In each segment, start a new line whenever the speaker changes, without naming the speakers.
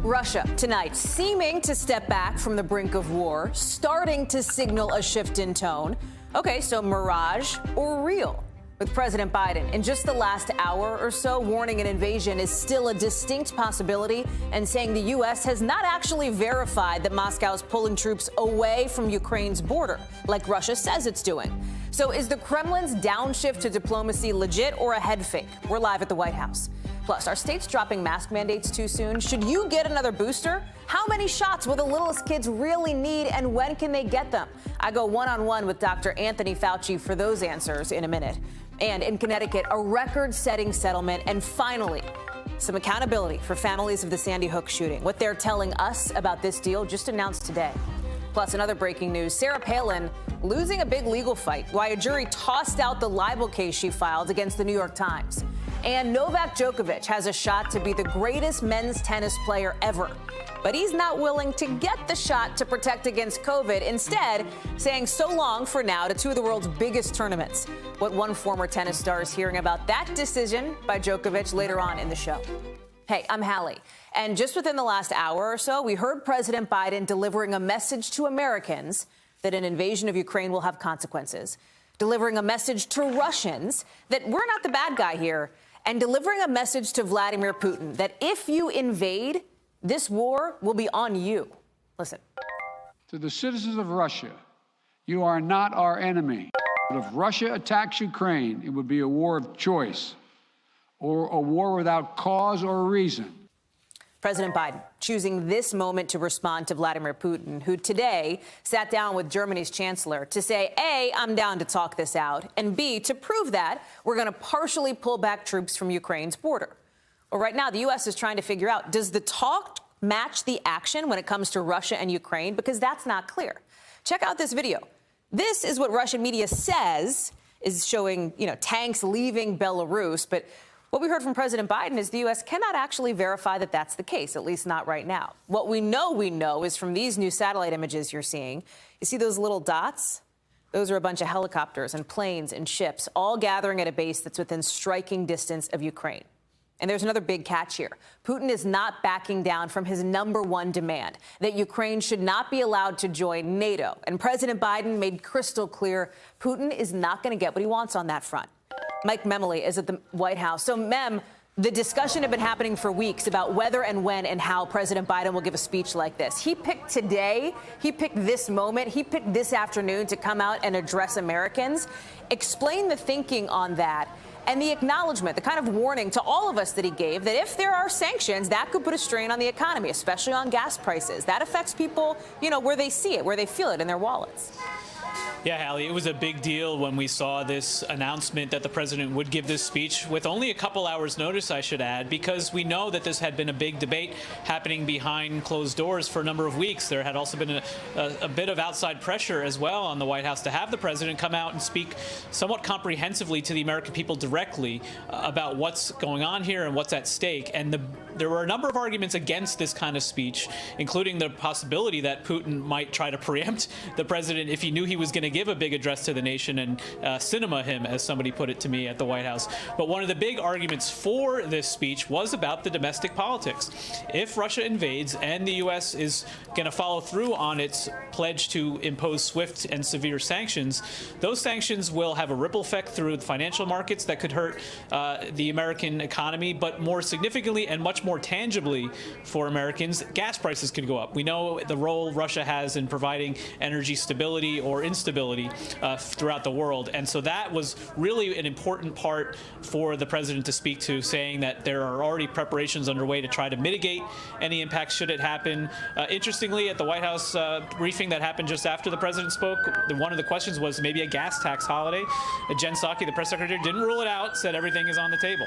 Russia tonight seeming to step back from the brink of war, starting to signal a shift in tone. Okay, so mirage or real? With President Biden in just the last hour or so warning an invasion is still a distinct possibility and saying the U.S. has not actually verified that Moscow's pulling troops away from Ukraine's border, like Russia says it's doing. So is the Kremlin's downshift to diplomacy legit or a head fake? We're live at the White House. Plus, are states dropping mask mandates too soon? Should you get another booster? How many shots will the littlest kids really need, and when can they get them? I go one-on-one with Dr. Anthony Fauci for those answers in a minute. And in Connecticut, a record-setting settlement, and finally, some accountability for families of the Sandy Hook shooting. What they're telling us about this deal just announced today. Plus, another breaking news, Sarah Palin losing a big legal fight, why a jury tossed out the libel case she filed against the New York Times. And Novak Djokovic has a shot to be the greatest men's tennis player ever. But he's not willing to get the shot to protect against COVID, instead saying so long for now to two of the world's biggest tournaments. What one former tennis star is hearing about that decision by Djokovic later on in the show. Hey, I'm Hallie. And just within the last hour or so, we heard President Biden delivering a message to Americans that an invasion of Ukraine will have consequences, delivering a message to Russians that we're not the bad guy here, and delivering a message to Vladimir Putin that if you invade, this war will be on you. Listen.
To the citizens of Russia, you are not our enemy. But if Russia attacks Ukraine, it would be a war of choice or a war without cause or reason.
President Biden choosing this moment to respond to Vladimir Putin, who today sat down with Germany's chancellor to say, A, I'm down to talk this out, and B, to prove that, we're going to partially pull back troops from Ukraine's border. Well, right now, the U.S. is trying to figure out, does the talk match the action when it comes to Russia and Ukraine? Because that's not clear. Check out this video. This is what Russian media says is showing, tanks leaving Belarus. But what we heard from President Biden is the U.S. cannot actually verify that that's the case, at least not right now. What we know is from these new satellite images you're seeing. You see those little dots? Those are a bunch of helicopters and planes and ships all gathering at a base that's within striking distance of Ukraine. And there's another big catch here. Putin is not backing down from his #1 demand, that Ukraine should not be allowed to join NATO. And President Biden made crystal clear Putin is not going to get what he wants on that front. Mike Memoli is at the White House. So, Mem, the discussion had been happening for weeks about whether and when and how President Biden will give a speech like this. He picked today. He picked this moment. He picked this afternoon to come out and address Americans. Explain the thinking on that. And the acknowledgement, the kind of warning to all of us that he gave, that if there are sanctions, that could put a strain on the economy, especially on gas prices. That affects people, where they see it, where they feel it in their wallets.
Yeah, Hallie, it was a big deal when we saw this announcement that the president would give this speech with only a couple hours notice, I should add, because we know that this had been a big debate happening behind closed doors for a number of weeks. There had also been a bit of outside pressure as well on the White House to have the president come out and speak somewhat comprehensively to the American people directly about what's going on here and what's at stake. And there were a number of arguments against this kind of speech, including the possibility that Putin might try to preempt the president if he knew he was going to give a big address to the nation and cinema him, as somebody put it to me at the White House. But one of the big arguments for this speech was about the domestic politics. If Russia invades and the U.S. is going to follow through on its pledge to impose swift and severe sanctions, those sanctions will have a ripple effect through the financial markets that could hurt the American economy, but more significantly and much more tangibly for Americans, gas prices could go up. We know the role Russia has in providing energy stability or instability throughout the world. And so that was really an important part for the president to speak to, saying that there are already preparations underway to try to mitigate any impacts should it happen. Interestingly, at the White House briefing that happened just after the president spoke, one of the questions was maybe a gas tax holiday. Jen Psaki, the press secretary, didn't rule it out, said everything is on the table.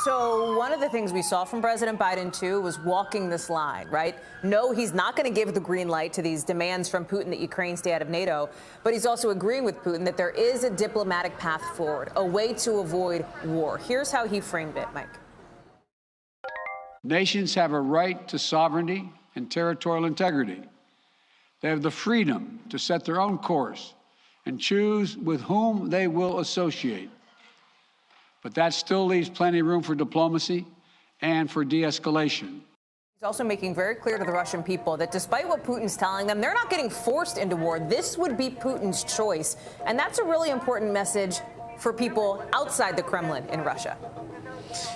So one of the things we saw from President Biden, too, was walking this line, right? No, he's not going to give the green light to these demands from Putin that Ukraine stay out of NATO, but he's also agreeing with Putin that there is a diplomatic path forward, a way to avoid war. Here's how he framed it, Mike.
Nations have a right to sovereignty and territorial integrity. They have the freedom to set their own course and choose with whom they will associate. But that still leaves plenty of room for diplomacy and for de-escalation.
He's also making very clear to the Russian people that despite what Putin's telling them, they're not getting forced into war. This would be Putin's choice. And that's a really important message for people outside the Kremlin in Russia.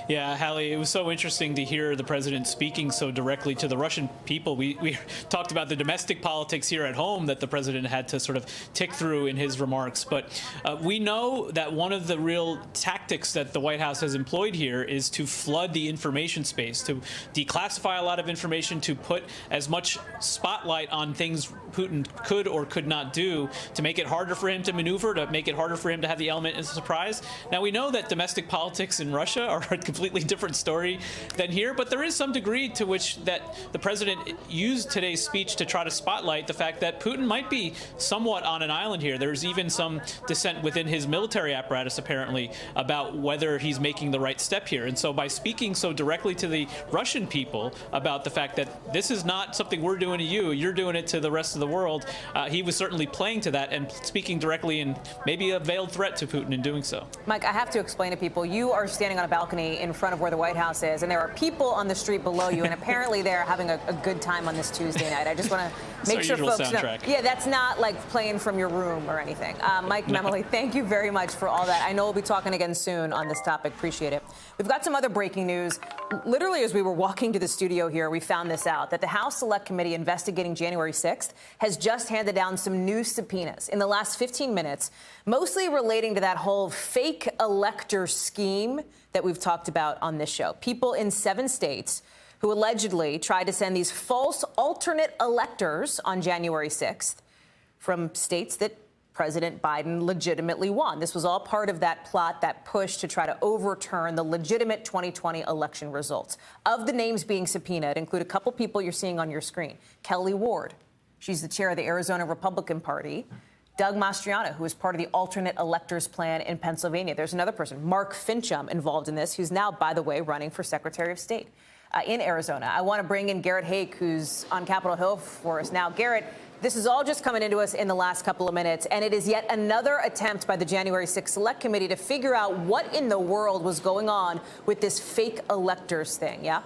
Yeah, Hallie, it was so interesting to hear the president speaking so directly to the Russian people. We talked about the domestic politics here at home that the president had to sort of tick through in his remarks. But we know that one of the real tactics that the White House has employed here is to flood the information space, to declassify a lot of information, to put as much spotlight on things Putin could or could not do, to make it harder for him to maneuver, to make it harder for him to have the element of surprise. Now, we know that domestic politics in Russia are a completely different story than here, but there is some degree to which that the president used today's speech to try to spotlight the fact that Putin might be somewhat on an island here. There's even some dissent within his military apparatus, apparently, about whether he's making the right step here. And so by speaking so directly to the Russian people about the fact that this is not something we're doing to you, you're doing it to the rest of the world, he was certainly playing to that and speaking directly and maybe a veiled threat to Putin in doing so.
Mike, I have to explain to people, you are standing on a balcony in front of where the White House is, and there are people on the street below you, and apparently they're having a good time on this Tuesday night. I just want to make sure folks know. Yeah, that's not like playing from your room or anything. Mike Memoli, thank you very much for all that. I know we'll be talking again soon on this topic. Appreciate it. We've got some other breaking news. Literally, as we were walking to the studio here, we found this out, that the House Select Committee investigating January 6th has just handed down some new subpoenas in the last 15 minutes, mostly relating to that whole fake elector scheme that we've talked about on this show. People in 7 states who allegedly tried to send these false alternate electors on January 6th from states that President Biden legitimately won. This was all part of that plot, that push to try to overturn the legitimate 2020 election results. Of the names being subpoenaed include a couple people you're seeing on your screen. Kelly Ward, she's the chair of the Arizona Republican Party. Doug Mastriano, who is part of the alternate electors plan in Pennsylvania. There's another person, Mark Fincham, involved in this, who's now, by the way, running for Secretary of State in Arizona. I want to bring in Garrett Haake, who's on Capitol Hill for us now. Garrett, this is all just coming into us in the last couple of minutes, and it is yet another attempt by the January 6th Select Committee to figure out what in the world was going on with this fake electors thing, yeah?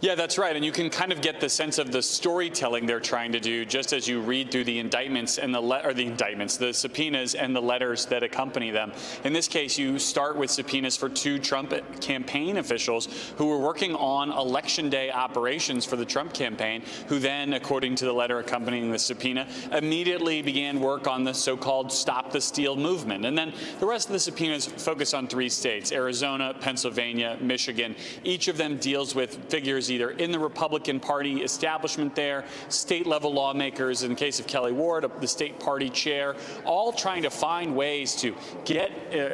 Yeah, that's right. And you can kind of get the sense of the storytelling they're trying to do just as you read through the indictments and the subpoenas and the letters that accompany them. In this case, you start with subpoenas for 2 Trump campaign officials who were working on Election Day operations for the Trump campaign, who then, according to the letter accompanying the subpoena, immediately began work on the so-called Stop the Steal movement. And then the rest of the subpoenas focus on 3 states, Arizona, Pennsylvania, Michigan. Each of them deals with figures either in the Republican Party establishment there, state-level lawmakers, in the case of Kelly Ward, the state party chair, all trying to find ways to get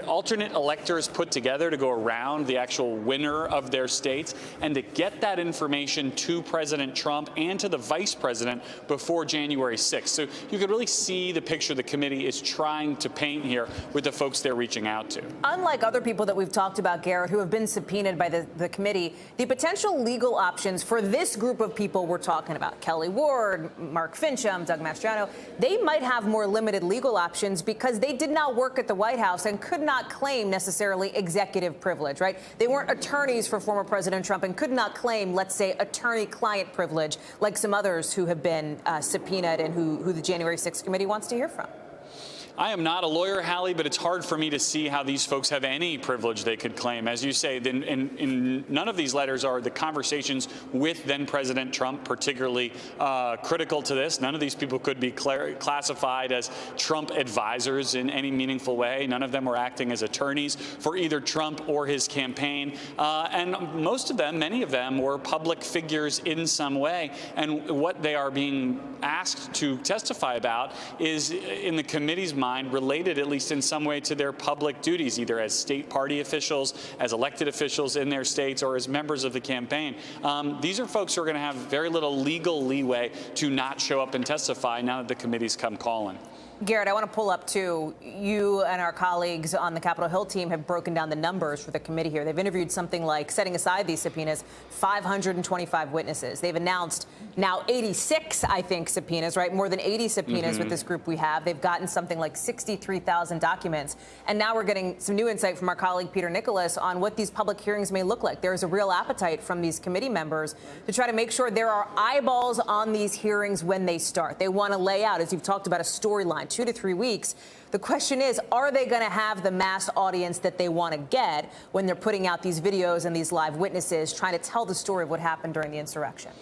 alternate electors put together to go around the actual winner of their states and to get that information to President Trump and to the vice president before January 6th. So you could really see the picture the committee is trying to paint here with the folks they're reaching out to.
Unlike other people that we've talked about, Garrett, who have been subpoenaed by the committee, the potential legal options for this group of people we're talking about, Kelly Ward, Mark Fincham, Doug Mastriano, they might have more limited legal options because they did not work at the White House and could not claim necessarily executive privilege, right? They weren't attorneys for former President Trump and could not claim, let's say, attorney-client privilege like some others who have been subpoenaed and who the January 6th committee wants to hear from.
I am not a lawyer, Hallie, but it's hard for me to see how these folks have any privilege they could claim. As you say, in none of these letters are the conversations with then-President Trump particularly critical to this. None of these people could be classified as Trump advisors in any meaningful way. None of them were acting as attorneys for either Trump or his campaign. And most of them, many of them, were public figures in some way. And what they are being asked to testify about is, in the committee's mind, related at least in some way to their public duties, either as state party officials, as elected officials in their states, or as members of the campaign. These are folks who are going to have very little legal leeway to not show up and testify now that the committee's come calling.
Garrett, I want to pull up, too. You and our colleagues on the Capitol Hill team have broken down the numbers for the committee here. They've interviewed something like, setting aside these subpoenas, 525 witnesses. They've announced now 86, I think, subpoenas, right? More than 80 subpoenas with this group we have. They've gotten something like like 63,000 documents. And now we're getting some new insight from our colleague Peter Nicholas on what these public hearings may look like. There is a real appetite from these committee members to try to make sure there are eyeballs on these hearings when they start. They want to lay out, as you've talked about, a storyline, 2 to 3 weeks. The question is, are they going to have the mass audience that they want to get when they're putting out these videos and these live witnesses trying to tell the story of what happened during the insurrection?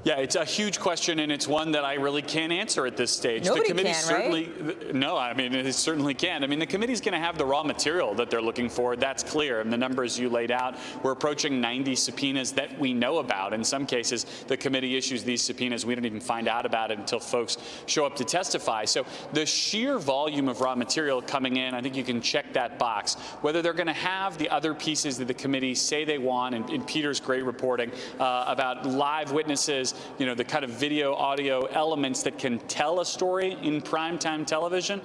Yeah, it's a huge question, and it's one that I really can't answer at this stage.
Nobody
the committee
can,
certainly,
right?
No, I mean, it certainly can. I mean, the committee's going to have the raw material that they're looking for. That's clear. And the numbers you laid out, we're approaching 90 subpoenas that we know about. In some cases, the committee issues these subpoenas. We don't even find out about it until folks show up to testify. So the sheer volume of raw material coming in, I think you can check that box. Whether they're going to have the other pieces that the committee say they want, and in Peter's great reporting about live witnesses, you know, the kind of video, audio elements that can tell a story in primetime television,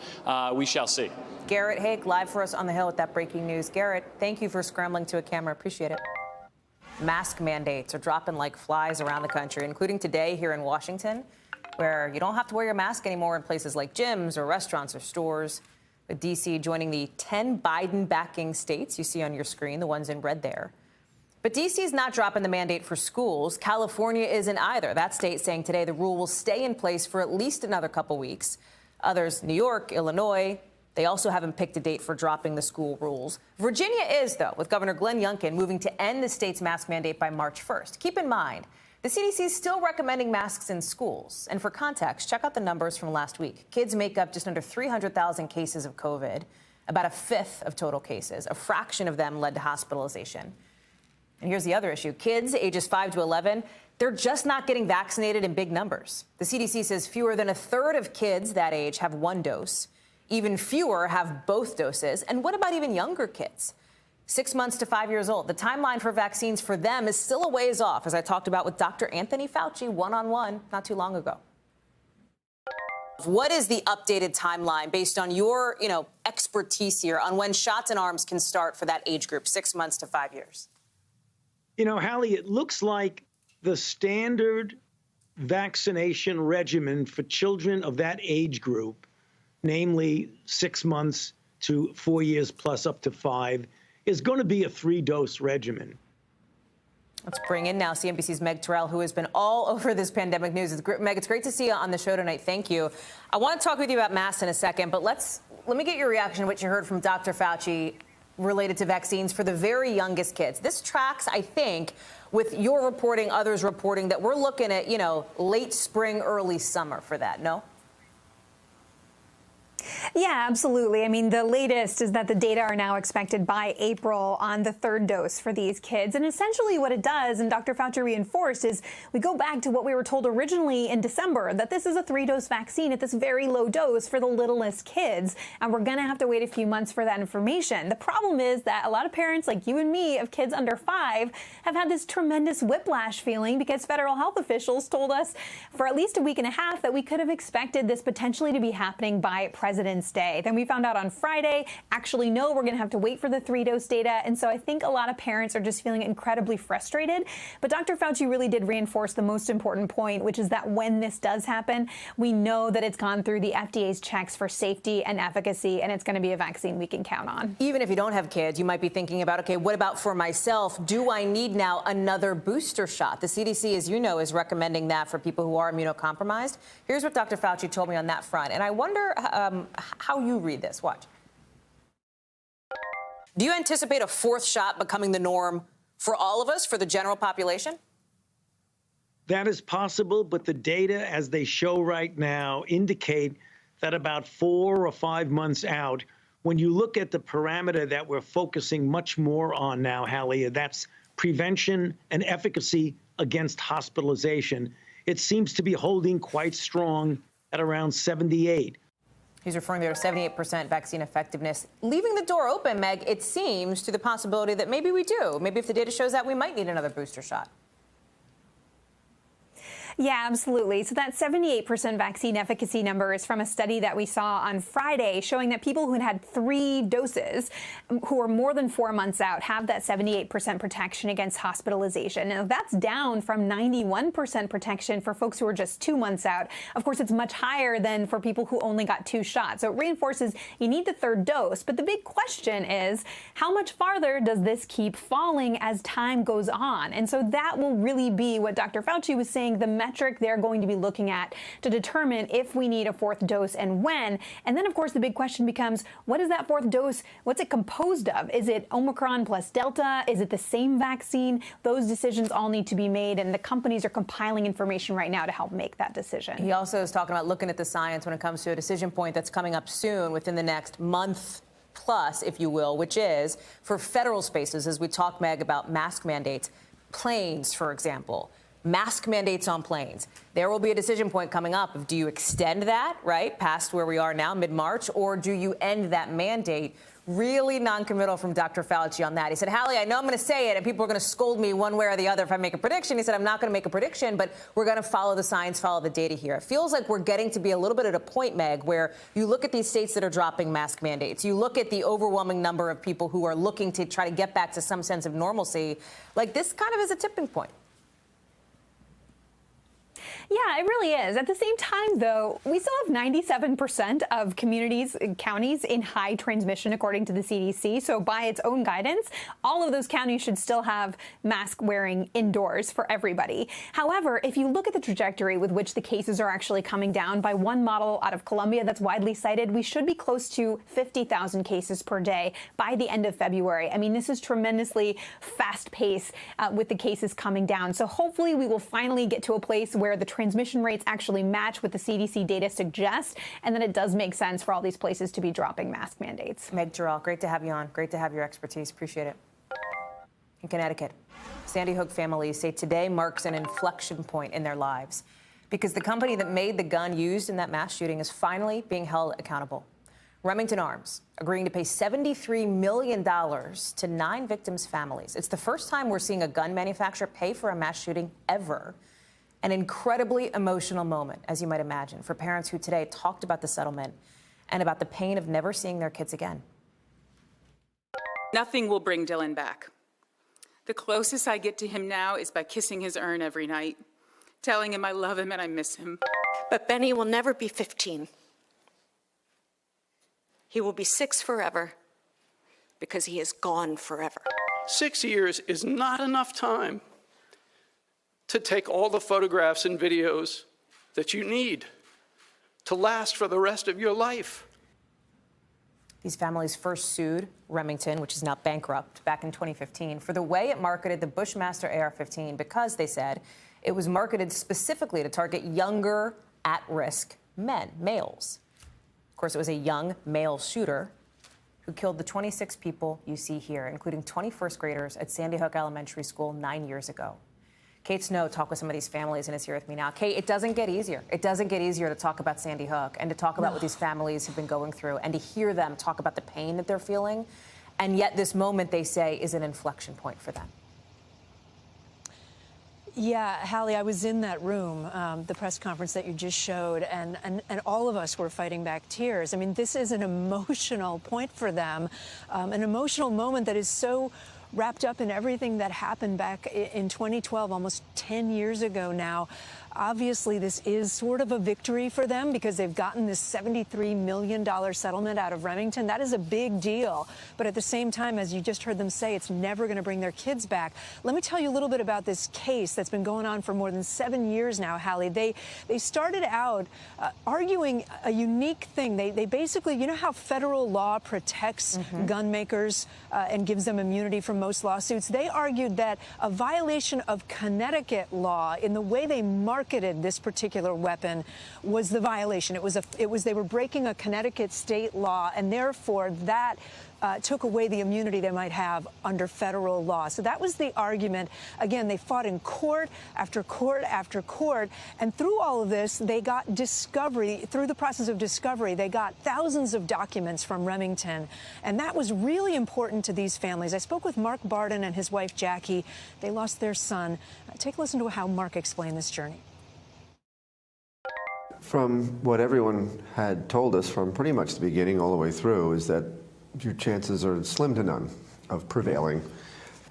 we shall see.
Garrett Haake, live for us on the Hill with that breaking news. Garrett, thank you for scrambling to a camera. Appreciate it. Mask mandates are dropping like flies around the country, including today here in Washington, where you don't have to wear your mask anymore in places like gyms or restaurants or stores. With D.C. joining the 10 Biden-backing states you see on your screen, the ones in red there. But D.C. is not dropping the mandate for schools. California isn't either. That state saying today the rule will stay in place for at least another couple weeks. Others, New York, Illinois, they also haven't picked a date for dropping the school rules. Virginia is, though, with Governor Glenn Youngkin moving to end the state's mask mandate by March 1st. Keep in mind, the CDC is still recommending masks in schools. And for context, check out the numbers from last week. Kids make up just under 300,000 cases of COVID, about a fifth of total cases. A fraction of them led to hospitalization. And here's the other issue. Kids ages 5 to 11, they're just not getting vaccinated in big numbers. The CDC says fewer than a third of kids that age have one dose. Even fewer have both doses. And what about even younger kids? 6 months to 5 years old. The timeline for vaccines for them is still a ways off, as I talked about with Dr. Anthony Fauci one-on-one not too long ago. What is the updated timeline based on your, expertise here on when shots in arms can start for that age group, 6 months to 5 years?
Hallie, it looks like the standard vaccination regimen for children of that age group, namely 6 months to 4 years plus up to 5, is going to be a 3-dose regimen.
Let's bring in now CNBC's Meg Terrell, who has been all over this pandemic news. Meg, it's great to see you on the show tonight. Thank you. I want to talk with you about masks in a second, but let me get your reaction to what you heard from Dr. Fauci related to vaccines for the very youngest kids. This tracks, I think, with your reporting, others reporting that we're looking at, late spring, early summer for that, no?
Yeah, absolutely. I mean, the latest is that the data are now expected by April on the 3rd dose for these kids. And essentially what it does, and Dr. Fauci reinforced, is we go back to what we were told originally in December, that this is a 3-dose vaccine at this very low dose for the littlest kids. And we're going to have to wait a few months for that information. The problem is that a lot of parents like you and me of kids under 5 have had this tremendous whiplash feeling because federal health officials told us for at least a week and a half that we could have expected this potentially to be happening by President's Day. Then we found out on Friday, actually, no, we're going to have to wait for the 3-dose data. And so I think a lot of parents are just feeling incredibly frustrated. But Dr. Fauci really did reinforce the most important point, which is that when this does happen, we know that it's gone through the FDA's checks for safety and efficacy, and it's going to be a vaccine we can count on.
Even if you don't have kids, you might be thinking about, okay, what about for myself? Do I need now another booster shot? The CDC, as you know, is recommending that for people who are immunocompromised. Here's what Dr. Fauci told me on that front. And I wonder how you read this. Watch. Do you anticipate a 4th shot becoming the norm for all of us, for the general population?
That is possible, but the data, as they show right now, indicate that about 4 or 5 months out, when you look at the parameter that we're focusing much more on now, Hallie, that's prevention and efficacy against hospitalization, it seems to be holding quite strong at around 78.
He's referring there to 78% vaccine effectiveness, leaving the door open, Meg, it seems, to the possibility that maybe we do. Maybe if the data shows that, we might need another booster shot.
Yeah, absolutely. So that 78% vaccine efficacy number is from a study that we saw on Friday showing that people who had 3 doses, who are more than 4 months out, have that 78% protection against hospitalization. Now, that's down from 91% protection for folks who are just 2 months out. Of course, it's much higher than for people who only got 2 shots. So it reinforces you need the 3rd dose. But the big question is, how much farther does this keep falling as time goes on? And so that will really be what Dr. Fauci was saying, the metric they're going to be looking at to determine if we need a 4th dose and when. And then, of course, the big question becomes, what is that 4th dose? What's it composed of? Is it Omicron plus Delta? Is it the same vaccine? Those decisions all need to be made, and the companies are compiling information right now to help make that decision.
He also is talking about looking at the science when it comes to a decision point that's coming up soon within the next month plus, if you will, which is for federal spaces, as we talk, Meg, about mask mandates, planes, for example. Mask mandates on planes. There will be a decision point coming up of, do you extend that, right, past where we are now, mid-March, or do you end that mandate? Really non-committal from Dr. Fauci on that. He said, Hallie, I know I'm going to say it, and people are going to scold me one way or the other if I make a prediction. He said, I'm not going to make a prediction, but we're going to follow the science, follow the data here. It feels like we're getting to be a little bit at a point, Meg, where you look at these states that are dropping mask mandates. You look at the overwhelming number of people who are looking to try to get back to some sense of normalcy. Like, this kind of is a tipping point.
Yeah, it really is. At the same time, though, we still have 97% of communities and counties in high transmission, according to the CDC. So by its own guidance, all of those counties should still have mask wearing indoors for everybody. However, if you look at the trajectory with which the cases are actually coming down, by one model out of Colombia that's widely cited, we should be close to 50,000 cases per day by the end of February. I mean, this is tremendously fast pace with the cases coming down. So hopefully we will finally get to a place where the transmission rates actually match what the CDC data suggests, and then it does make sense for all these places to be dropping mask mandates.
Meg Terrell, great to have you on. Great to have your expertise. Appreciate it. In Connecticut, Sandy Hook families say today marks an inflection point in their lives because the company that made the gun used in that mass shooting is finally being held accountable. Remington Arms agreeing to pay $73 million to 9 victims' families. It's the first time we're seeing a gun manufacturer pay for a mass shooting ever. An incredibly emotional moment, as you might imagine, for parents who today talked about the settlement and about the pain of never seeing their kids again.
Nothing will bring Dylan back. The closest I get to him now is by kissing his urn every night, telling him I love him and I miss him.
But Benny will never be 15. He will be 6 forever because he is gone forever.
6 years is not enough time to take all the photographs and videos that you need to last for the rest of your life.
These families first sued Remington, which is now bankrupt, back in 2015, for the way it marketed the Bushmaster AR-15 because, they said, it was marketed specifically to target younger, at-risk men, males. Of course, it was a young male shooter who killed the 26 people you see here, including 20 first graders at Sandy Hook Elementary School 9 years ago. Kate Snow talked with some of these families and is here with me now. Kate, it doesn't get easier. It doesn't get easier to talk about Sandy Hook and to talk about what these families have been going through and to hear them talk about the pain that they're feeling. And yet this moment, they say, is an inflection point for them.
Yeah, Hallie, I was in that room, the press conference that you just showed, and all of us were fighting back tears. I mean, this is an emotional point for them, an emotional moment that is so wrapped up in everything that happened back in 2012, almost 10 years ago now. Obviously, this is sort of a victory for them because they've gotten this $73 million settlement out of Remington. That is a big deal. But at the same time, as you just heard them say, it's never going to bring their kids back. Let me tell you a little bit about this case that's been going on for more than 7 years now, Hallie. They started out arguing a unique thing. They basically, you know how federal law protects gun makers and gives them immunity from most lawsuits? They argued that a violation of Connecticut law in the way they marketed this particular weapon was the violation. They were breaking a Connecticut state law, and therefore that took away the immunity they might have under federal law. So that was the argument. Again, they fought in court after court after court, and through all of this, they got discovery. Through the process of discovery, they got thousands of documents from Remington, and that was really important to these families. I spoke with Mark Barden and his wife, Jackie. They lost their son. Take a listen to how Mark explained this journey.
From what everyone had told us from pretty much the beginning all the way through is that your chances are slim to none of prevailing.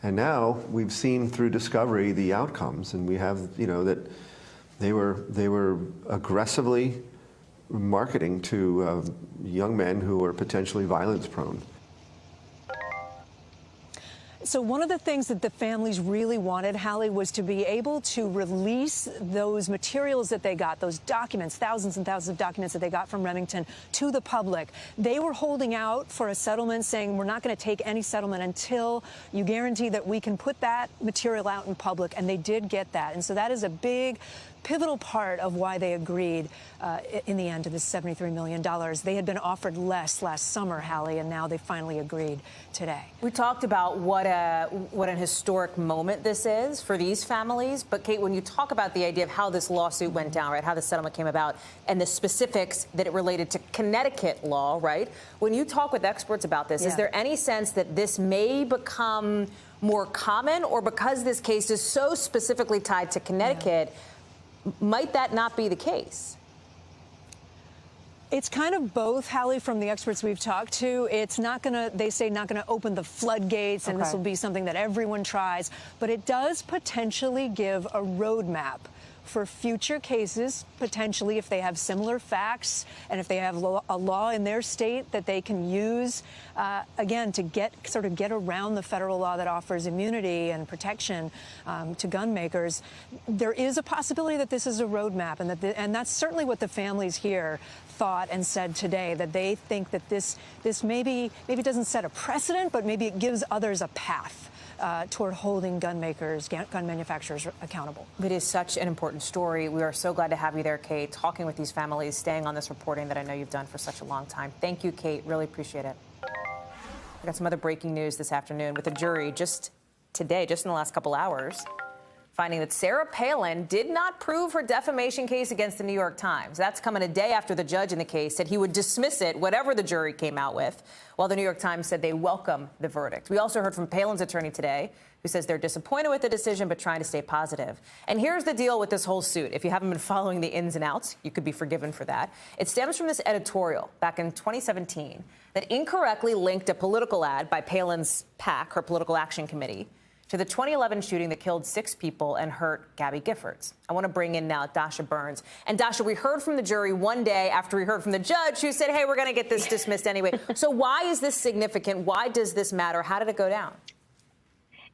And now we've seen through discovery the outcomes, and we have, that they were aggressively marketing to young men who were potentially violence prone.
So one of the things that the families really wanted, Hallie, was to be able to release those materials that they got, those documents, thousands and thousands of documents that they got from Remington, to the public. They were holding out for a settlement, saying we're not going to take any settlement until you guarantee that we can put that material out in public, and they did get that. And so that is a big, pivotal part of why they agreed in the end to this $73 million. They had been offered less last summer, Hallie, and now they finally agreed today.
We talked about what an historic moment this is for these families. But, Kate, when you talk about the idea of how this lawsuit went down, right, how the settlement came about, and the specifics that it related to Connecticut law, right, when you talk with experts about this, is there any sense that this may become more common, or because this case is so specifically tied to Connecticut, might that not be the case?
It's kind of both, Hallie, from the experts we've talked to. It's not going to, they say, not going to open the floodgates, and this will be something that everyone tries. But it does potentially give a roadmap for future cases, potentially, if they have similar facts and if they have a law in their state that they can use, again, to get around the federal law that offers immunity and protection to gun makers. There is a possibility that this is a roadmap, and that's certainly what the families here thought and said today, that they think that this maybe doesn't set a precedent, but maybe it gives others a path toward holding gun makers, gun manufacturers accountable.
It is such an important story. We are so glad to have you there, Kate, talking with these families, staying on this reporting that I know you've done for such a long time. Thank you, Kate. Really appreciate it. I got some other breaking news this afternoon with a jury just today, just in the last couple hours, finding that Sarah Palin did not prove her defamation case against the New York Times. That's coming a day after the judge in the case said he would dismiss it, whatever the jury came out with, while the New York Times said they welcome the verdict. We also heard from Palin's attorney today, who says they're disappointed with the decision but trying to stay positive. And here's the deal with this whole suit. If you haven't been following the ins and outs, you could be forgiven for that. It stems from this editorial back in 2017 that incorrectly linked a political ad by Palin's PAC, her Political Action Committee, to the 2011 shooting that killed 6 people and hurt Gabby Giffords. I want to bring in now Dasha Burns. And Dasha, we heard from the jury one day after we heard from the judge, who said, hey, we're going to get this dismissed anyway. So why is this significant? Why does this matter? How did it go down?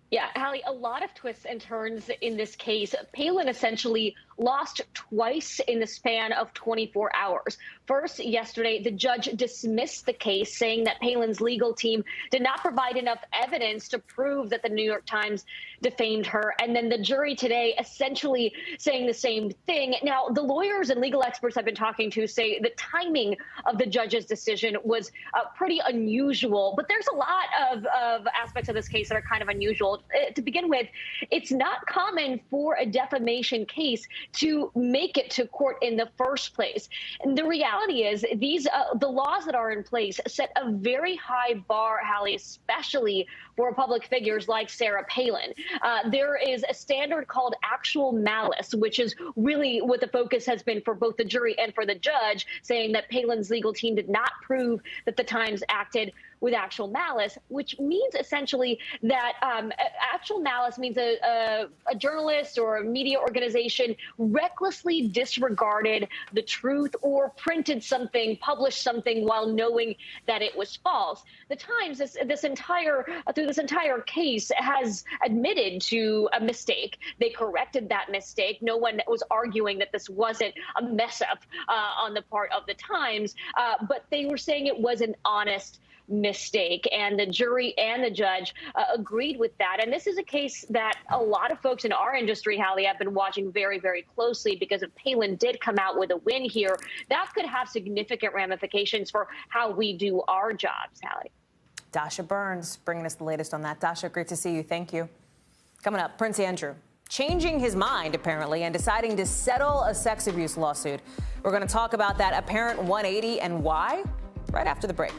Yeah, Hallie, a lot of twists and turns in this case. Palin essentially lost twice in the span of 24 hours. First, yesterday, the judge dismissed the case, saying that Palin's legal team did not provide enough evidence to prove that the New York Times defamed her. And then the jury today essentially saying the same thing. Now, the lawyers and legal experts I've been talking to say the timing of the judge's decision was pretty unusual. But there's a lot of aspects of this case that are kind of unusual. To begin with, it's not common for a defamation case to make it to court in the first place. And the reality is the laws that are in place set a very high bar, Hallie, especially for public figures like Sarah Palin. There is a standard called actual malice, which is really what the focus has been for both the jury and for the judge, saying that Palin's legal team did not prove that the Times acted with actual malice, which means essentially that actual malice means a journalist or a media organization recklessly disregarded the truth or printed something, published something while knowing that it was false. The Times, through this entire case, has admitted to a mistake. They corrected that mistake. No one was arguing that this wasn't a mess up on the part of the Times, but they were saying it was an honest mistake, and the jury and the judge agreed with that. And this is a case that a lot of folks in our industry, Hallie, have been watching very, very closely, because if Palin did come out with a win here, that could have significant ramifications for how we do our jobs, Hallie.
Dasha Burns bringing us the latest on that. Dasha, great to see you. Thank you. Coming up, Prince Andrew changing his mind, apparently, and deciding to settle a sex abuse lawsuit. We're going to talk about that apparent 180 and why right after the break.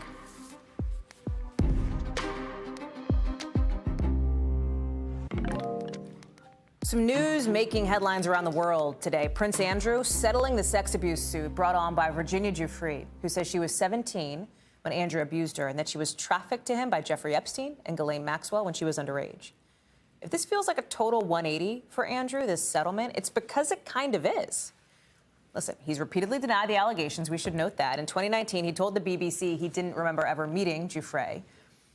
Some news making headlines around the world today. Prince Andrew settling the sex abuse suit brought on by Virginia Giuffre, who says she was 17 when Andrew abused her and that she was trafficked to him by Jeffrey Epstein and Ghislaine Maxwell when she was underage. If this feels like a total 180 for Andrew, this settlement, it's because it kind of is. Listen, he's repeatedly denied the allegations. We should note that. In 2019, he told the BBC he didn't remember ever meeting Giuffre.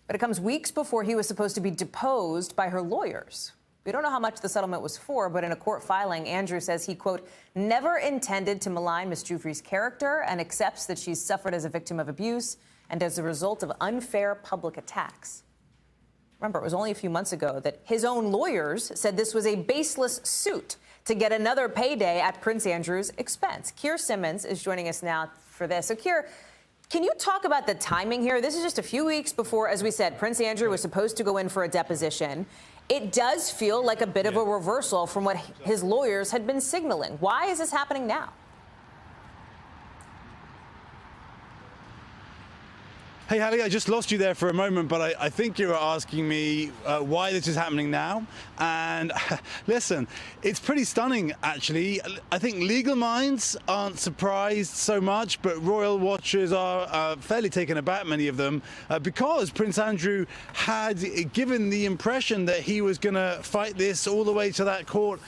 But it comes weeks before he was supposed to be deposed by her lawyers. We don't know how much the settlement was for, but in a court filing, Andrew says he, quote, never intended to malign Ms. Giuffre's character and accepts that she's suffered as a victim of abuse and as a result of unfair public attacks. Remember, it was only a few months ago that his own lawyers said this was a baseless suit to get another payday at Prince Andrew's expense. Keir Simmons is joining us now for this. So, Keir, can you talk about the timing here? This is just a few weeks before, as we said, Prince Andrew was supposed to go in for a deposition. It does feel like a bit of a reversal from what his lawyers had been signaling. Why is this happening now?
Hey, Hallie, I just lost you there for a moment, but I think you were asking me why this is happening now. And listen, it's pretty stunning, actually. I think legal minds aren't surprised so much, but royal watchers are fairly taken aback, many of them, because Prince Andrew had given the impression that he was going to fight this all the way to that court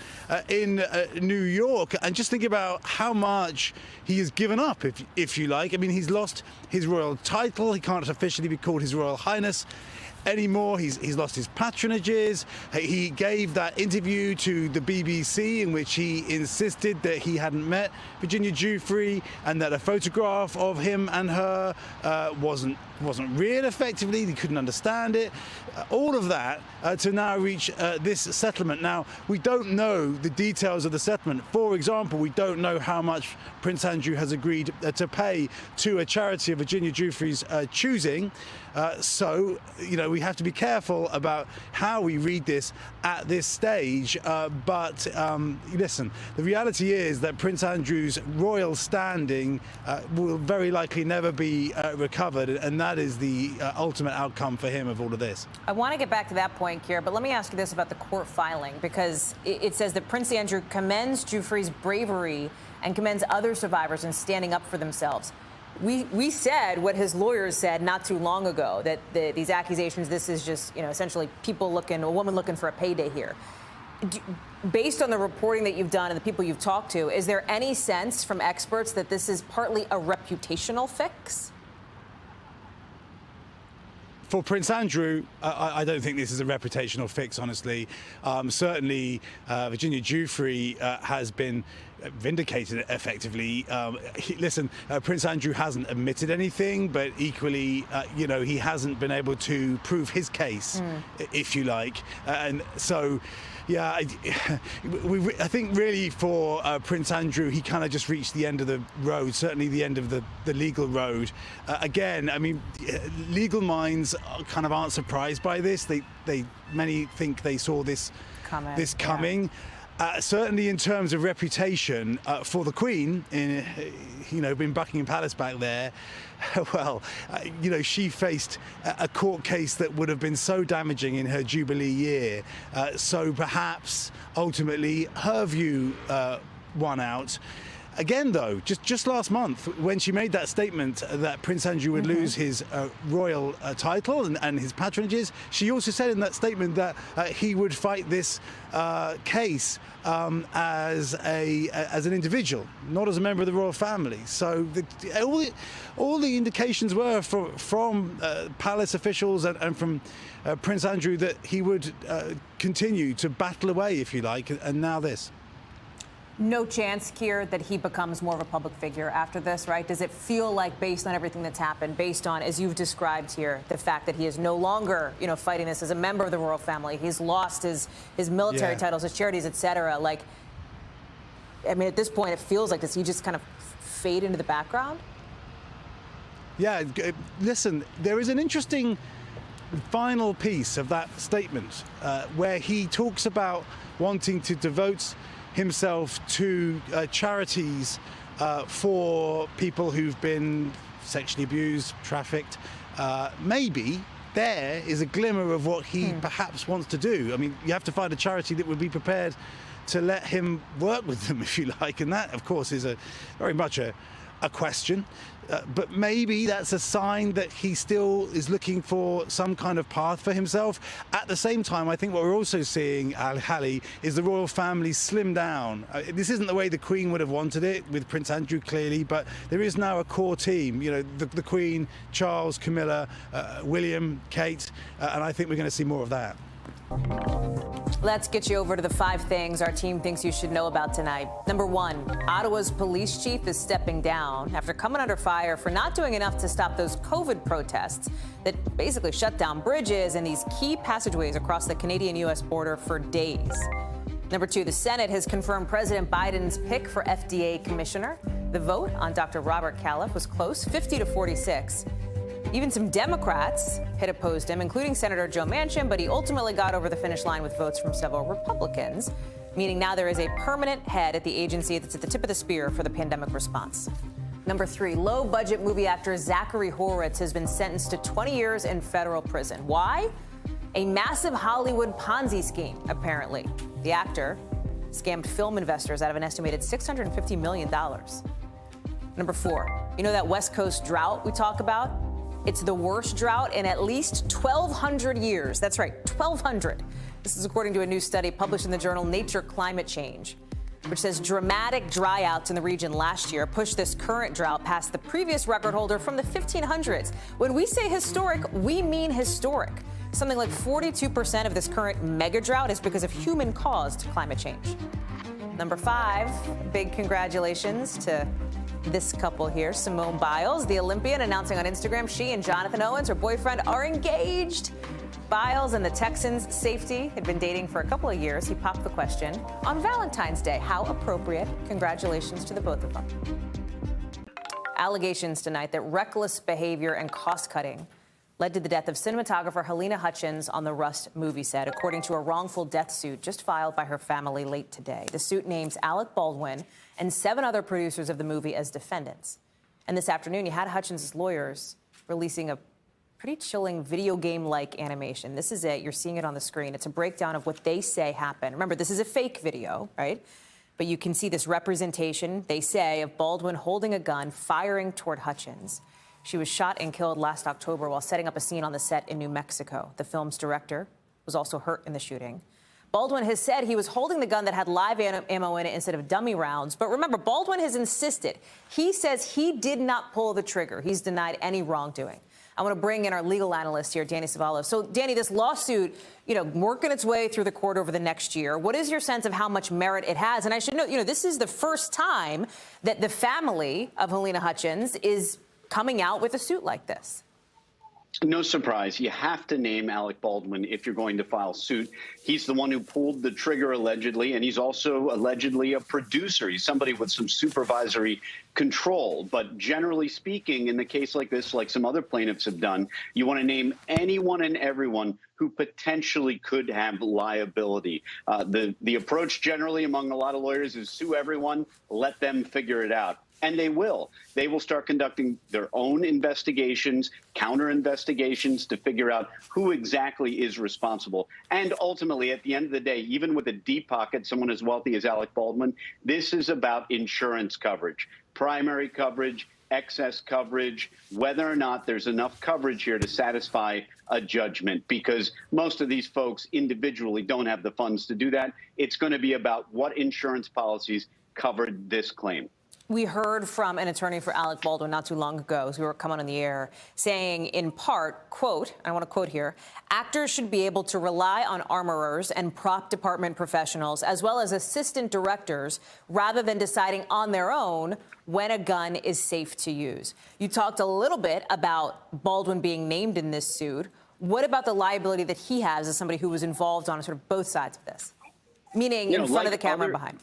in New York. And just think about how much he has given up, if you like. I mean, he's lost his royal title. He can't officially be called His Royal Highness anymore. He's lost his patronages. He gave that interview to the BBC in which he insisted that he hadn't met Virginia Giuffre and that a photograph of him and her wasn't real, effectively. He couldn't understand it. All of that to now reach this settlement. Now, we don't know the details of the settlement. For example, we don't know how much Prince Andrew has agreed to pay to a charity of Virginia Giuffre's choosing. So, you know, we have to be careful about how we read this at this stage. But listen, the reality is that Prince Andrew's royal standing will very likely never be recovered, and that is the ultimate outcome for him of all of this.
I want to get back to that point, Keir, but let me ask you this about the court filing, because it says that Prince Andrew commends Giuffre's bravery and commends other survivors in standing up for themselves. We said what his lawyers said not too long ago, that these accusations, this is just, you know, essentially a woman looking for a payday here. Based on the reporting that you've done and the people you've talked to, is there any sense from experts that this is partly a reputational fix?
For Prince Andrew, I don't think this is a reputational fix, honestly. Certainly, Virginia Giuffre has been vindicated effectively. Listen, Prince Andrew hasn't admitted anything, but equally, you know, he hasn't been able to prove his case, if you like. And so, yeah, I think really for Prince Andrew, he kind of just reached the end of the road, certainly the end of the legal road. Again, I mean, legal minds kind of aren't surprised by this. Many think they saw this coming. Yeah. Certainly in terms of reputation for the Queen, in Buckingham Palace back there, well, you know, she faced a court case that would have been so damaging in her Jubilee year. So perhaps ultimately her view won out. Again, though, just last month, when she made that statement that Prince Andrew would lose his royal title and his patronages, she also said in that statement that he would fight this case as an individual, not as a member of the royal family. So all the indications were from palace officials and from Prince Andrew that he would continue to battle away, if you like, and now this.
No chance, Keir, that he becomes more of a public figure after this, right? Does it feel like, based on everything that's happened, based on, as you've described here, the fact that he is no longer, you know, fighting this as a member of the royal family, he's lost his military titles, his charities, etc. Like, I mean, at this point, it feels like, does he just kind of fade into the background?
Yeah, listen, there is an interesting final piece of that statement where he talks about wanting to devote himself to charities for people who've been sexually abused, trafficked, maybe there is a glimmer of what he perhaps wants to do. I mean, you have to find a charity that would be prepared to let him work with them, if you like, and that, of course, is very much a question. But maybe that's a sign that he still is looking for some kind of path for himself. At the same time, I think what we're also seeing, Hallie, is the royal family slim down. This isn't the way the Queen would have wanted it, with Prince Andrew clearly, but there is now a core team. You know, the Queen, Charles, Camilla, William, Kate, and I think we're going to see more of that.
Let's get you over to the 5 things our team thinks you should know about tonight. Number 1, Ottawa's police chief is stepping down after coming under fire for not doing enough to stop those COVID protests that basically shut down bridges and these key passageways across the Canadian-U.S. border for days. Number 2, the Senate has confirmed President Biden's pick for FDA commissioner. The vote on Dr. Robert Califf was close, 50-46. Even some Democrats had opposed him, including Senator Joe Manchin, but he ultimately got over the finish line with votes from several Republicans, meaning now there is a permanent head at the agency that's at the tip of the spear for the pandemic response. Number 3, low-budget movie actor Zachary Horowitz has been sentenced to 20 years in federal prison. Why? A massive Hollywood Ponzi scheme, apparently. The actor scammed film investors out of an estimated $650 million. Number 4, you know that West Coast drought we talk about? It's the worst drought in at least 1,200 years. That's right, 1,200. This is according to a new study published in the journal Nature Climate Change, which says dramatic dryouts in the region last year pushed this current drought past the previous record holder from the 1500s. When we say historic, we mean historic. Something like 42% of this current mega drought is because of human-caused climate change. Number 5, big congratulations to this couple here, Simone Biles, the Olympian, announcing on Instagram she and Jonathan Owens, her boyfriend, are engaged. Biles and the Texans' safety had been dating for a couple of years. He popped the question on Valentine's Day. How appropriate. Congratulations to the both of them. Allegations tonight that reckless behavior and cost-cutting led to the death of cinematographer Halyna Hutchins on the Rust movie set, according to a wrongful death suit just filed by her family late today. The suit names Alec Baldwin and 7 other producers of the movie as defendants. And this afternoon, you had Hutchins' lawyers releasing a pretty chilling video game-like animation. This is it. You're seeing it on the screen. It's a breakdown of what they say happened. Remember, this is a fake video, right? But you can see this representation, they say, of Baldwin holding a gun, firing toward Hutchins. She was shot and killed last October while setting up a scene on the set in New Mexico. The film's director was also hurt in the shooting. Baldwin has said he was holding the gun that had live ammo in it instead of dummy rounds. But remember, Baldwin has insisted. He says he did not pull the trigger. He's denied any wrongdoing. I want to bring in our legal analyst here, Danny Savallo. So, Danny, this lawsuit, working its way through the court over the next year. What is your sense of how much merit it has? And I should note, this is the first time that the family of Halyna Hutchins is coming out with a suit like this.
No surprise. You have to name Alec Baldwin if you're going to file suit. He's the one who pulled the trigger, allegedly, and he's also allegedly a producer. He's somebody with some supervisory control. But generally speaking, in the case like this, like some other plaintiffs have done, you want to name anyone and everyone who potentially could have liability. The approach generally among a lot of lawyers is sue everyone, let them figure it out. And they will. They will start conducting their own investigations, counter investigations to figure out who exactly is responsible. And ultimately, at the end of the day, even with a deep pocket, someone as wealthy as Alec Baldwin, this is about insurance coverage, primary coverage, excess coverage, whether or not there's enough coverage here to satisfy a judgment, because most of these folks individually don't have the funds to do that. It's going to be about what insurance policies covered this claim.
We heard from an attorney for Alec Baldwin not too long ago, as we were coming on the air, saying in part, quote, I want to quote here, actors should be able to rely on armorers and prop department professionals, as well as assistant directors, rather than deciding on their own when a gun is safe to use. You talked a little bit about Baldwin being named in this suit. What about the liability that he has as somebody who was involved on sort of both sides of this, meaning in front of the camera and behind?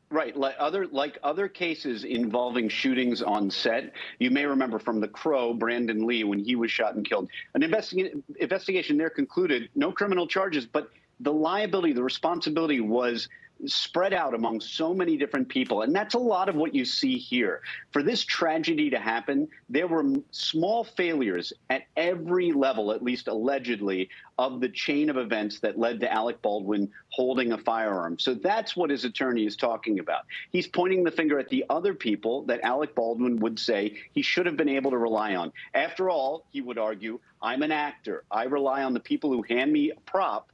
Right. Like other cases involving shootings on set, you may remember from The Crow, Brandon Lee, when he was shot and killed. An investigation there concluded no criminal charges, but the liability, the responsibility was spread out among so many different people. And that's a lot of what you see here. For this tragedy to happen, there were small failures at every level, at least allegedly, of the chain of events that led to Alec Baldwin holding a firearm. So that's what his attorney is talking about. He's pointing the finger at the other people that Alec Baldwin would say he should have been able to rely on. After all, he would argue, I'm an actor. I rely on the people who hand me a prop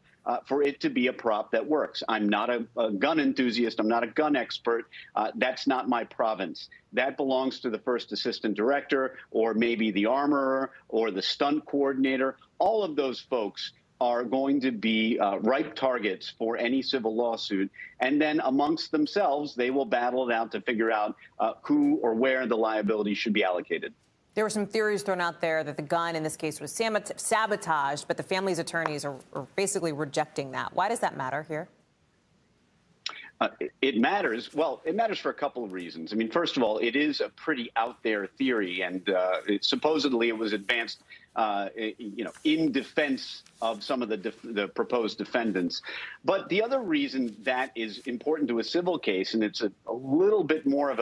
for it to be a prop that works. I'm not a gun enthusiast. I'm not a gun expert. That's not my province. That belongs to the first assistant director or maybe the armorer or the stunt coordinator. All of those folks are going to be ripe targets for any civil lawsuit. And then amongst themselves, they will battle it out to figure out who or where the liability should be allocated.
There were some theories thrown out there that the gun in this case was sabotaged, but the family's attorneys are basically rejecting that. Why does that matter here?
It matters. Well, it matters for a couple of reasons. I mean, first of all, it is a pretty out there theory, and supposedly it was advanced, in defense of some of the proposed defendants. But the other reason that is important to a civil case, and it's a little bit more of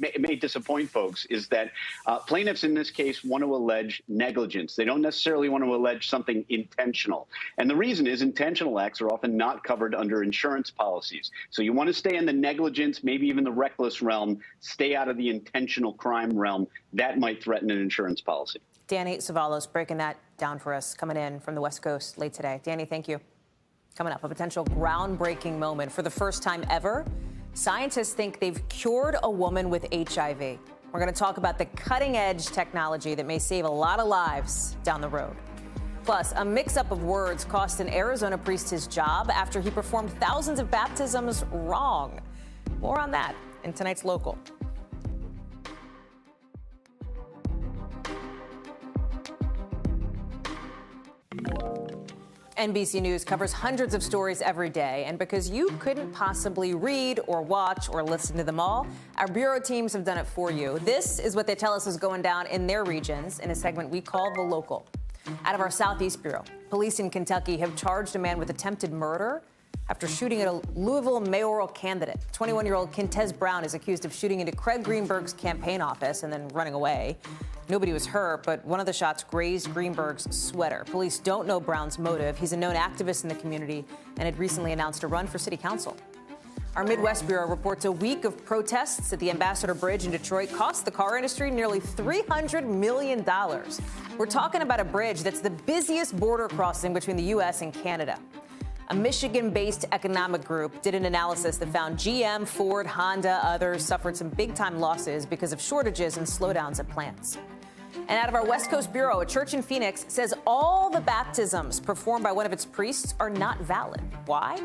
it may disappoint folks, is that plaintiffs in this case want to allege negligence. They don't necessarily want to allege something intentional. And the reason is intentional acts are often not covered under insurance policies. So you want to stay in the negligence, maybe even the reckless realm, stay out of the intentional crime realm. That might threaten an insurance policy.
Danny Savalos breaking that down for us, coming in from the West Coast late today. Danny, thank you. Coming up, a potential groundbreaking moment. For the first time ever, scientists think they've cured a woman with HIV. We're going to talk about the cutting-edge technology that may save a lot of lives down the road. Plus, a mix-up of words cost an Arizona priest his job after he performed thousands of baptisms wrong. More on that in tonight's Local. NBC News covers hundreds of stories every day, and because you couldn't possibly read or watch or listen to them all, our bureau teams have done it for you. This is what they tell us is going down in their regions in a segment we call The Local. Out of our Southeast Bureau, police in Kentucky have charged a man with attempted murder after shooting at a Louisville mayoral candidate. 21-year-old Kentez Brown is accused of shooting into Craig Greenberg's campaign office and then running away. Nobody was hurt, but one of the shots grazed Greenberg's sweater. Police don't know Brown's motive. He's a known activist in the community and had recently announced a run for city council. Our Midwest Bureau reports a week of protests at the Ambassador Bridge in Detroit cost the car industry nearly $300 million. We're talking about a bridge that's the busiest border crossing between the U.S. and Canada. A Michigan-based economic group did an analysis that found GM, Ford, Honda, others suffered some big-time losses because of shortages and slowdowns at plants. And out of our West Coast Bureau, a church in Phoenix says all the baptisms performed by one of its priests are not valid. Why?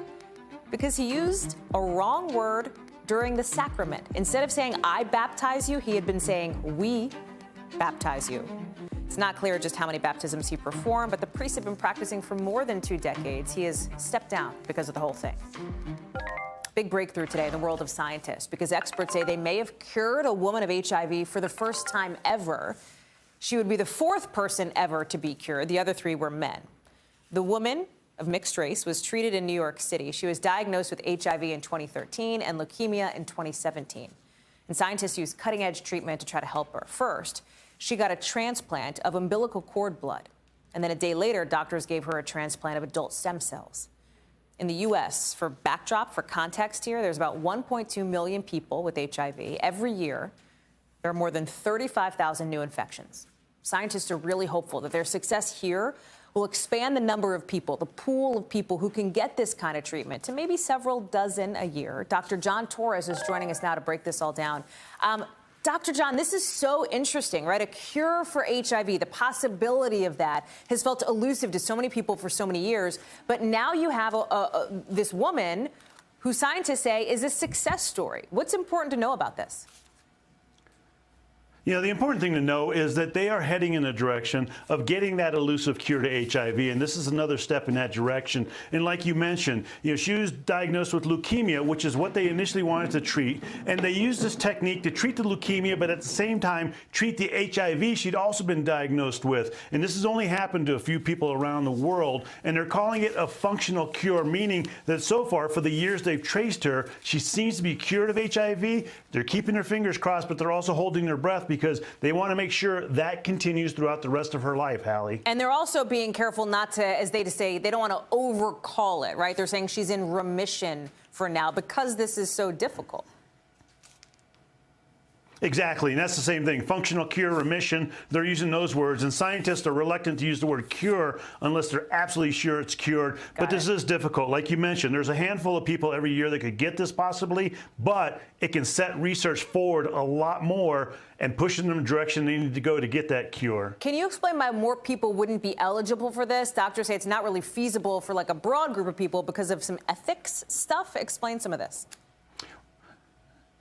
Because he used a wrong word during the sacrament. Instead of saying, I baptize you, he had been saying, we baptize you. It's not clear just how many baptisms he performed, but the priests have been practicing for more than 2 decades. He has stepped down because of the whole thing. Big breakthrough today in the world of scientists, because experts say they may have cured a woman of HIV for the first time ever. She would be the 4th person ever to be cured. The other 3 were men. The woman of mixed race was treated in New York City. She was diagnosed with HIV in 2013 and leukemia in 2017. And scientists used cutting-edge treatment to try to help her. First, she got a transplant of umbilical cord blood. And then a day later, doctors gave her a transplant of adult stem cells. In the U.S., for backdrop, for context here, there's about 1.2 million people with HIV. Every year, there are more than 35,000 new infections. Scientists are really hopeful that their success here will expand the number of people, the pool of people who can get this kind of treatment, to maybe several dozen a year. Dr. John Torres is joining us now to break this all down. Dr. John, this is so interesting, right? A cure for HIV, the possibility of that has felt elusive to so many people for so many years. But now you have this woman who scientists say is a success story. What's important to know about this?
You know, the important thing to know is that they are heading in the direction of getting that elusive cure to HIV, and this is another step in that direction. And like you mentioned, you know, she was diagnosed with leukemia, which is what they initially wanted to treat, and they used this technique to treat the leukemia, but at the same time treat the HIV she'd also been diagnosed with. And this has only happened to a few people around the world, and they're calling it a functional cure, meaning that so far, for the years they've traced her, she seems to be cured of HIV. They're keeping their fingers crossed, but they're also holding their breath because they want to make sure that continues throughout the rest of her life, Hallie.
And they're also being careful not to, as they say, they don't want to overcall it, right? They're saying she's in remission for now because this is so difficult.
Exactly, and that's the same thing. Functional cure, remission, they're using those words, and scientists are reluctant to use the word cure unless they're absolutely sure it's cured. But this is difficult. Like you mentioned, there's a handful of people every year that could get this possibly, but it can set research forward a lot more and push them in the direction they need to go to get that cure.
Can you explain why more people wouldn't be eligible for this? Doctors say it's not really feasible for like a broad group of people because of some ethics stuff. Explain some of this.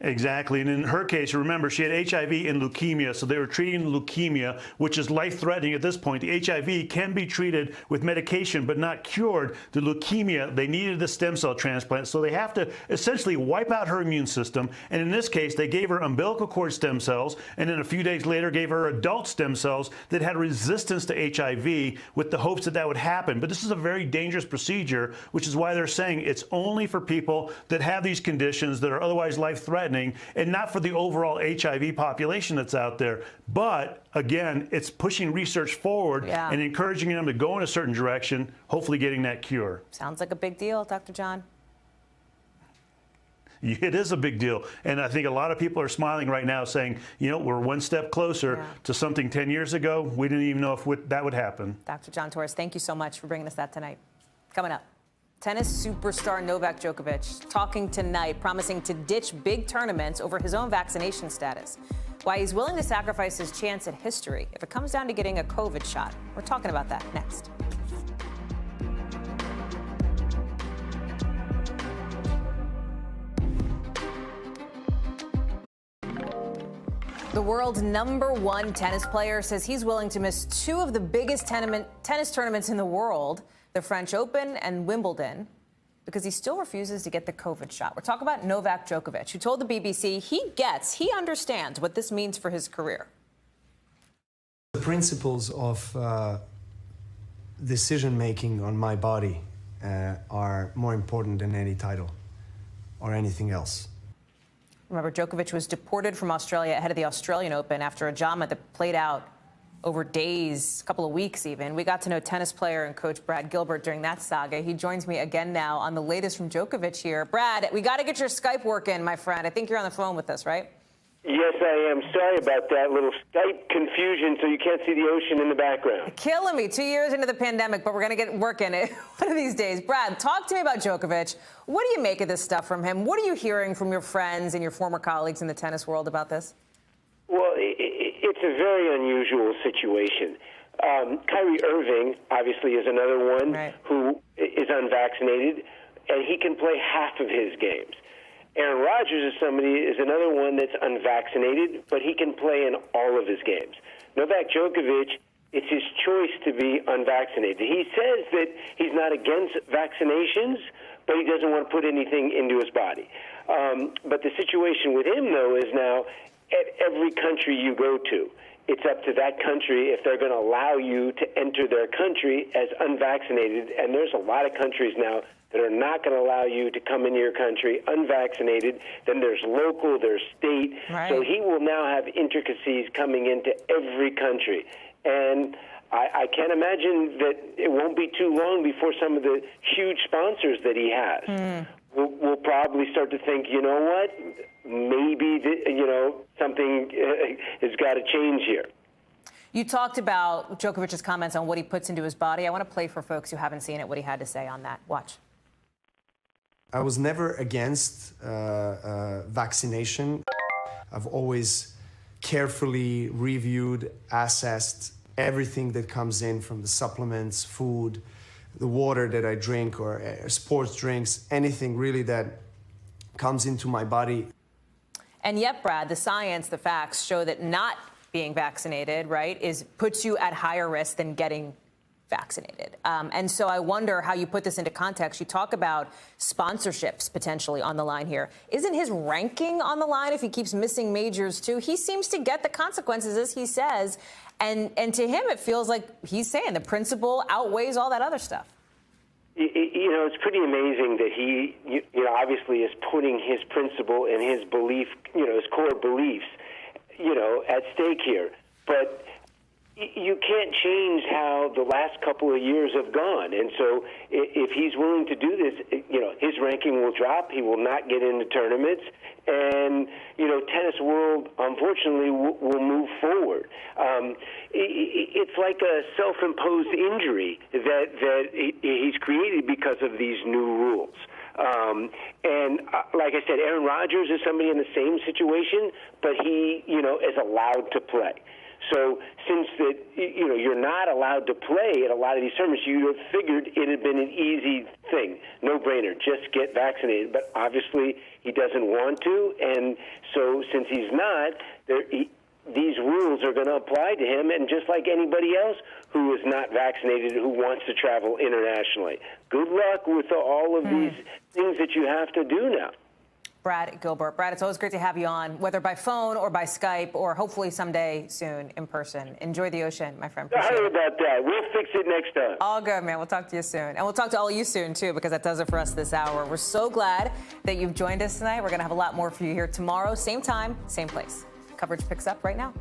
Exactly, and in her case, remember, she had HIV and leukemia, so they were treating leukemia, which is life-threatening at this point. The HIV can be treated with medication, but not cured. The leukemia, they needed a stem cell transplant, so they have to essentially wipe out her immune system, and in this case, they gave her umbilical cord stem cells, and then a few days later gave her adult stem cells that had resistance to HIV with the hopes that that would happen. But this is a very dangerous procedure, which is why they're saying it's only for people that have these conditions that are otherwise life-threatening, and not for the overall HIV population that's out there. But again, it's pushing research forward and encouraging them to go in a certain direction, hopefully getting that cure.
Sounds like a big deal, Dr. John.
It is a big deal. And I think a lot of people are smiling right now saying, you know, we're one step closer to something 10 years ago. We didn't even know if that would happen.
Dr. John Torres, thank you so much for bringing us that tonight. Coming up, tennis superstar Novak Djokovic talking tonight, promising to ditch big tournaments over his own vaccination status. Why he's willing to sacrifice his chance at history if it comes down to getting a COVID shot. We're talking about that next. The world's #1 tennis player says he's willing to miss two of the biggest tennis tournaments in the world, the French Open and Wimbledon, because he still refuses to get the COVID shot. We're talking about Novak Djokovic, who told the BBC he understands what this means for his career.
The principles of decision-making on my body are more important than any title or anything else.
Remember, Djokovic was deported from Australia ahead of the Australian Open after a drama that played out over days, a couple of weeks even. We got to know tennis player and coach Brad Gilbert during that saga. He joins me again now on the latest from Djokovic here. Brad, we got to get your Skype working, my friend. I think you're on the phone with us, right?
Yes, I am. Sorry about that little Skype confusion, so you can't see the ocean in the background.
Killing me. 2 years into the pandemic, but we're going to get working one of these days. Brad, talk to me about Djokovic. What do you make of this stuff from him? What are you hearing from your friends and your former colleagues in the tennis world about this?
Well, it's a very unusual situation. Kyrie Irving, obviously, is another one who is unvaccinated, and he can play half of his games. Aaron Rodgers is another one that's unvaccinated, but he can play in all of his games. Novak Djokovic, it's his choice to be unvaccinated. He says that he's not against vaccinations, but he doesn't want to put anything into his body. But the situation with him, though, is now at every country you go to, it's up to that country if they're going to allow you to enter their country as unvaccinated. And there's a lot of countries now that are not going to allow you to come into your country unvaccinated. Then there's local, there's state. Right. So he will now have intricacies coming into every country. And I can't imagine that it won't be too long before some of the huge sponsors that he has will probably start to think, you know what, maybe, something has got to change here.
You talked about Djokovic's comments on what he puts into his body. I want to play for folks who haven't seen it what he had to say on that. Watch.
I was never against vaccination. I've always carefully reviewed, assessed everything that comes in from the supplements, food, the water that I drink, or sports drinks, anything really that comes into my body.
And yet, Brad, the science, the facts show that not being vaccinated, right, puts you at higher risk than getting vaccinated. And so I wonder how you put this into context. You talk about sponsorships potentially on the line here. Isn't his ranking on the line if he keeps missing majors too? He seems to get the consequences, as he says. And to him, it feels like he's saying the principle outweighs all that other stuff.
It's pretty amazing that he, obviously is putting his principle and his belief, his core beliefs, at stake here. But you can't change how the last couple of years have gone. And so if he's willing to do this, his ranking will drop. He will not get into tournaments. And, tennis world, unfortunately, will move forward. It's like a self-imposed injury that he's created because of these new rules. And like I said, Aaron Rodgers is somebody in the same situation, but he, is allowed to play. So since you're not allowed to play at a lot of these tournaments, you have figured it had been an easy thing, no-brainer, just get vaccinated. But obviously he doesn't want to, and so since he's not, these rules are going to apply to him, and just like anybody else who is not vaccinated who wants to travel internationally. Good luck with all of these things that you have to do now.
Brad Gilbert. Brad, it's always great to have you on, whether by phone or by Skype or hopefully someday soon in person. Enjoy the ocean, my friend.
Sorry about that. We'll fix it next time.
All good, man. We'll talk to you soon. And we'll talk to all of you soon, too, because that does it for us this hour. We're so glad that you've joined us tonight. We're going to have a lot more for you here tomorrow, same time, same place. Coverage picks up right now.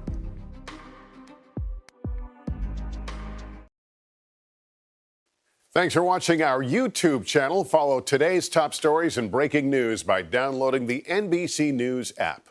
Thanks for watching our YouTube channel. Follow today's top stories and breaking news by downloading the NBC News app.